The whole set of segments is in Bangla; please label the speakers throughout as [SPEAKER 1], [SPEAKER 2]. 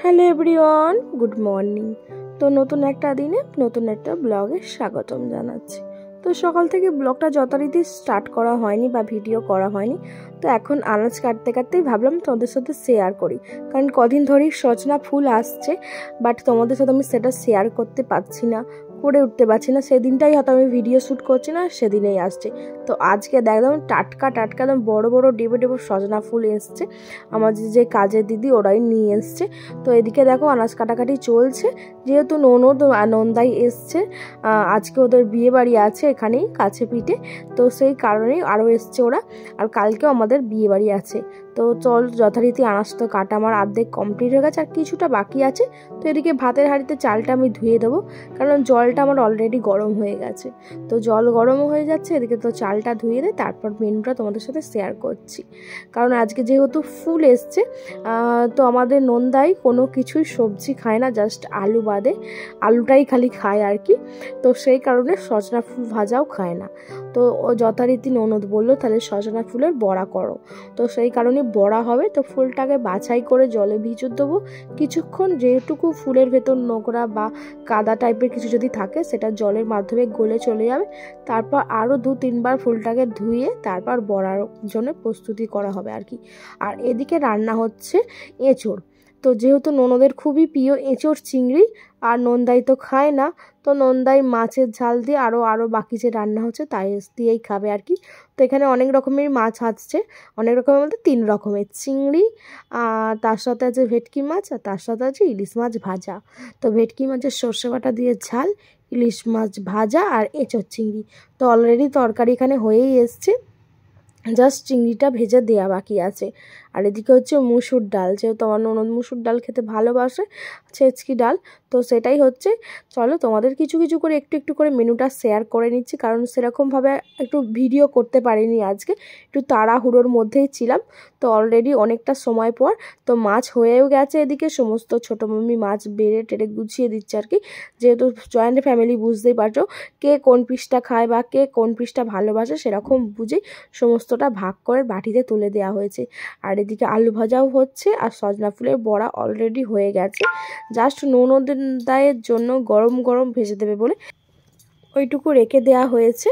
[SPEAKER 1] Hello everyone, good morning. তো নতুন একটা দিনে নতুন একটা ব্লগে স্বাগতম জানাচ্ছি। তো সকাল থেকে ব্লগটা যথারীতি স্টার্ট করা হয়নি বা ভিডিও করা হয়নি। তো এখন আনাজ কাটতে কাটতেই ভাবলাম তোমাদের সাথে শেয়ার করি, কারণ কদিন ধরেই সজনা ফুল আসছে, বাট তোমাদের সাথে আমি সেটা শেয়ার করতে পারছি না, করে উঠতে পারছি না। সেদিনটাই হয়তো আমি ভিডিও শ্যুট করছি না, সেদিনেই আসছে। তো আজকে একদম টাটকা টাটকা একদম বড় বড় ডেবো ডেবো সজনা ফুল এসছে। আমার যে কাজের দিদি ওরাই নিয়ে এসছে। তো এদিকে দেখো আনাজ কাটাকাটি চলছে, যেহেতু ননদ নন্দাই এসছে, আজকে ওদের বিয়ে বাড়ি আছে এখানেই কাছে পিঠে, তো সেই কারণেই আরও এসছে ওরা। আর কালকেও আমাদের বিয়ে বাড়ি আছে। তো চল যথারীতি আনাজ তো কাটা আমার অর্ধেক কমপ্লিট হয়ে গেছে, আর কিছুটা বাকি আছে। তো এদিকে ভাতের হাঁড়িতে চালটা আমি ধুয়ে দেবো, কারণ জলটা আমার অলরেডি গরম হয়ে গেছে। তো জল গরমও হয়ে যাচ্ছে, এদিকে তো চালটা ধুয়ে দেয়, তারপর মেনুটা তোমাদের সাথে শেয়ার করছি। কারণ আজকে যেহেতু ফুল এসছে, তো আমাদের নন্দাই কোনো কিছুই সবজি খায় না, জাস্ট আলু বাদে, আলুটাই খালি খায় আর কি। তো সেই কারণে সজনা ফুল ভাজাও খায় না। তো ও যথারীতি ননদ বললো তাহলে সজনা ফুলের বড়া করো। তো সেই কারণে বড়া হবে। তো ফুলটাকে বাছাই করে জলে ভিজিয়ে দেবো কিছুক্ষণ, যেটুকু ফুলের ভেতর নোংরা বা কাদা টাইপের কিছু যদি থাকে সেটা জলের মাধ্যমে গলে চলে যাবে। তারপর আরও 2-3 বার ফুলটাকে ধুয়ে তারপর বড়ার জন্য প্রস্তুতি করা হবে আর কি। আর এদিকে রান্না হচ্ছে এঁচোড়। তো যেহেতু ননদের খুবই প্রিয় এঁচোড় চিংড়ি, আর নন্দাই তো খায় না, তো নন্দাই মাছের ঝাল দিয়ে আরও বাকি যে রান্না হচ্ছে তাই দিয়েই খাবে আর কি। তো এখানে অনেক রকমের মাছ আসছে, অনেক রকমের বলতে 3 রকমের চিংড়ি, তার সাথে আছে ভেটকি মাছ, আর তার সাথে আছে ইলিশ মাছ ভাজা। তো ভেটকি মাছের সর্ষে বাটা দিয়ে ঝাল, ইলিশ মাছ ভাজা, আর এঁচোড় চিংড়ি। তো অলরেডি তরকারি এখানে হয়েই এসছে, জাস্ট চিংড়িটা ভেজে দেওয়া বাকি আছে। আর এদিকে হচ্ছে মুসুর ডাল, যেহেতু আমার ননদ মুসুর ডাল খেতে ভালোবাসে, ছেচকি ডাল, তো সেটাই হচ্ছে। চলো তোমাদের কিছু কিছু করে একটু একটু করে মেনুটা শেয়ার করে নিচ্ছি, কারণ সেরকমভাবে একটু ভিডিও করতে পারিনি আজকে, একটু তাড়াহুড়োর মধ্যেই ছিলাম। তো অলরেডি অনেকটা সময় পর তো মাছ হয়েও গেছে, এদিকে সমস্ত ছোটো মাম্মি মাছ বেড়ে টেড়ে গুছিয়ে দিচ্ছে আর কি। যেহেতু জয়েন্ট ফ্যামিলি বুঝতেই পারছো, কে কোন পিসটা খায় বা কে কোন পিসটা ভালোবাসে সেরকম বুঝেই সমস্তটা ভাগ করে বাটিতে তুলে দেওয়া হয়েছে। আর এদিকে আলু ভাজাও হচ্ছে, আর সজনা ফুলের বড়া অলরেডি হয়ে গেছে, জাস্ট ননদের দায়ের জন্য গরম গরম ভেজে দেবে বলে ওইটুকু রেখে দেওয়া হয়েছে।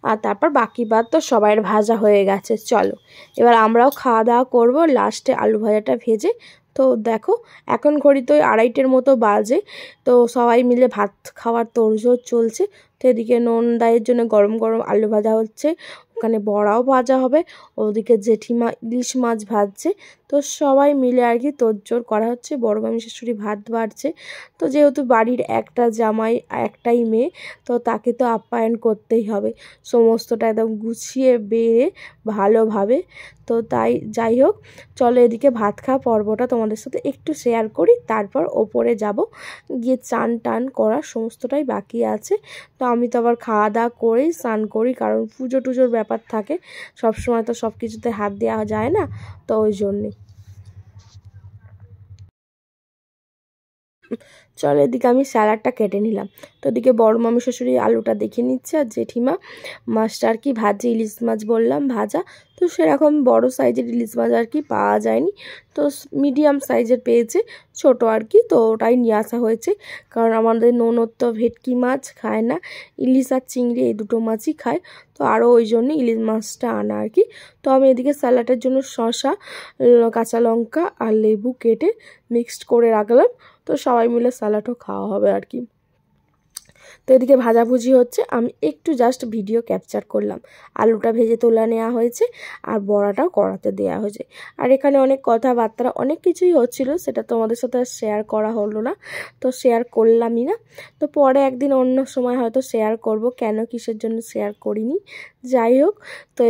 [SPEAKER 1] আর তারপর বাকি বাদ তো সবাইয়ের ভাজা হয়ে গেছে। চলো এবার আমরাও খাওয়া দাওয়া করবো লাস্টে আলু ভাজাটা ভেজে। তো দেখো এখন ঘড়িতে ওই 2:30-এর মতো বাজে। তো সবাই মিলে ভাত খাওয়ার তোড়জোড় চলছে। তো এদিকে ননদাইয়ের জন্য গরম গরম আলু ভাজা হচ্ছে, ওখানে বড়াও ভাজা হবে, ওদিকে জেঠিমা ইলিশ মাছ ভাজছে। তো সবাই মিলে আর কি তোড়জোড় করা হচ্ছে, বড় মামি শাশুড়ি ভাত বাড়ছে। তো যেহেতু বাড়ির একটা জামাই একটাই মেয়ে, তো তাকে তো আপ্যায়ন করতেই হবে, সমস্তটা একদম গুছিয়ে বেড়ে ভালোভাবে। তো তাই যাই হোক, চলো এদিকে ভাত খাওয়া পর্বটা তোমাদের সাথে একটু শেয়ার করি, তারপর ওপরে যাব, গিয়ে চান টান করার সমস্তটাই বাকি আছে। তো আমি তো আবার খাওয়া দাওয়া করেই স্নান করি, কারণ পুজো টুজোর ব্যাপার থাকে, সবসময় তো সব কিছুতে হাত দেওয়া যায় না, তো ওই জন্যে। চলো এদিকে আমি স্যালাডটা কেটে নিলাম। তো এদিকে বড় মামি শ্বশুরি আলুটা দেখে নিচ্ছে, আর জেঠিমা মাছটা আর কি ভাজছে, ইলিশ মাছ বললাম ভাজা। তো সেরকম বড় সাইজের ইলিশ মাছ আর কি পাওয়া যায়নি, তো মিডিয়াম সাইজের পেয়েছে, ছোট আর কি, তো ওটাই নিয়ে আসা হয়েছে। কারণ আমাদের ননদ তো ভেটকি মাছ খায় না, ইলিশ আর চিংড়ি এই দুটো মাছই খায়, তো আরও ওই জন্য ইলিশ মাছটা আনা আর কি। তো আমি এদিকে স্যালাডের জন্য শসা, কাঁচা লঙ্কা আর লেবু কেটে মিক্সড করে রাখলাম। তো সবাই মিলে স্যালাডও খাওয়া হবে আর কি। তো এদিকে ভাজাভুজি হচ্ছে, আমি একটু জাস্ট ভিডিও ক্যাপচার করলাম। আলুটা ভেজে তোলা নেওয়া হয়েছে, আর বড়াটাও কড়াতে দেওয়া হয়েছে। আর এখানে অনেক কথাবার্তা অনেক কিছুই হচ্ছিল, সেটা তোমাদের সাথে শেয়ার করা হলো না, তো শেয়ার করলামই না। তো পরে একদিন অন্য সময় হয়তো শেয়ার করব, কেন কিসের জন্য শেয়ার করিনি, যাই হোক। তো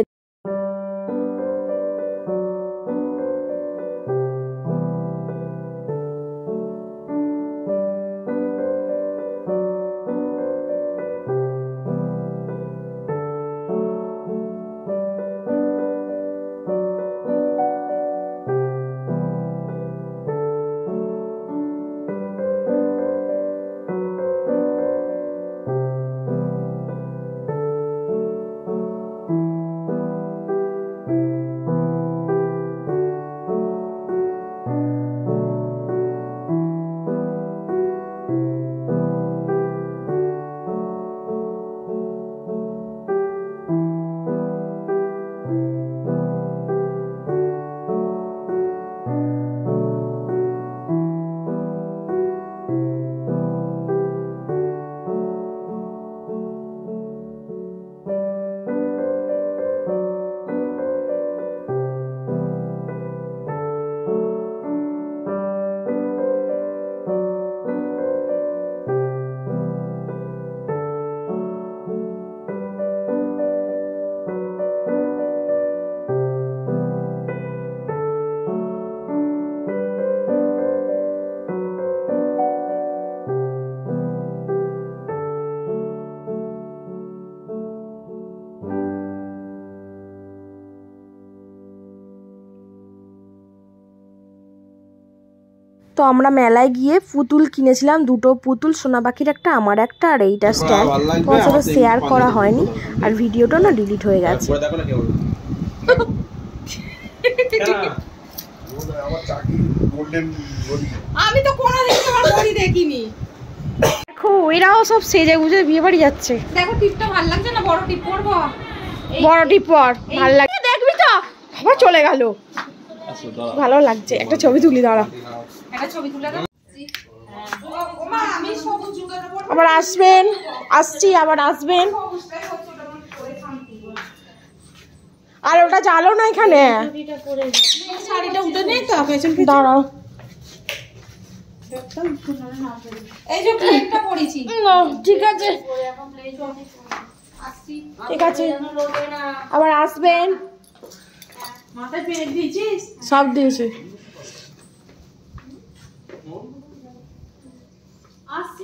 [SPEAKER 1] তো আমরা মেলায় গিয়ে পুতুল কিনেছিলাম, দুটো পুতুল, সোনা পাখির একটা, আমার একটা, আর এইটা স্ট্যান্ড। তোমার সাথে শেয়ার করা হয়নি আর ভিডিওটা না ডিলিট হয়ে গেছে।
[SPEAKER 2] আমি তো কোনোদিন তোমার ঘড়ি দেখিনি।
[SPEAKER 1] দেখো এরাও সব সেজে গুজে বিয়ে বাড়ি যাচ্ছে।
[SPEAKER 2] দেখো টিপটা ভালো লাগছে না? বড় টিপ পরবো?
[SPEAKER 1] বড় টিপ পর, ভালো লাগছে। দেখবি তো আবার চলে গেল। ভালো লাগছে, একটা ছবি তুলি, দাঁড়া
[SPEAKER 2] একটা ছবি তুলে দাও। ওমা আমি সবুজ জুতোটা পরবো।
[SPEAKER 1] আবার আসবেন, আসছি, আবার আসবেন। আর ওটা চালো না এখানে,
[SPEAKER 2] শাড়িটা উঠে নেই তো পেছন।
[SPEAKER 1] দাঁড়াও।
[SPEAKER 2] এই যে ক্লিপটা পরেছি।
[SPEAKER 1] ঠিক আছে, ঠিক আছে, আবার আসবেন।
[SPEAKER 2] মাথায় পেট দিয়েছিস?
[SPEAKER 1] সব দিয়েছে।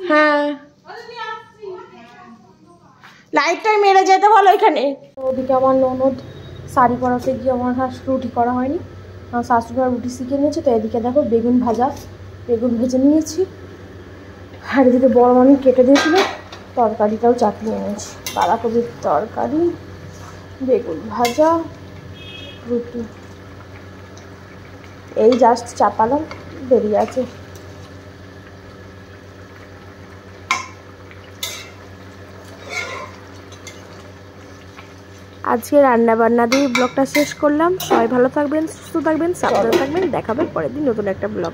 [SPEAKER 1] হ্যাঁ, লাইটটাই মেরে যেতে বলো এখানে। ওদিকে আমার ননদ শাড়ি পরাতে গিয়ে আমার রুটি করা হয়নি, আমার শাশুড়ি রুটি শিখে নিয়েছে। তো এদিকে দেখো বেগুন ভাজা, বেগুন ভেজে নিয়েছি। আর এদিকে বড় মামি কেটে দিয়েছিল, তরকারিটাও চাপিয়ে নিয়েছি। বাঁধাকপির তরকারি, বেগুন ভাজা, রুটি। এই জাস্ট চাপালাম, বেরিয়ে আছে। আজকে রান্না বান্না দিয়ে ব্লগটা শেষ করলাম। সবাই ভালো থাকবেন, সুস্থ থাকবেন, সাবধানে থাকবেন। দেখাবে পরের দিন নতুন একটা ব্লগ।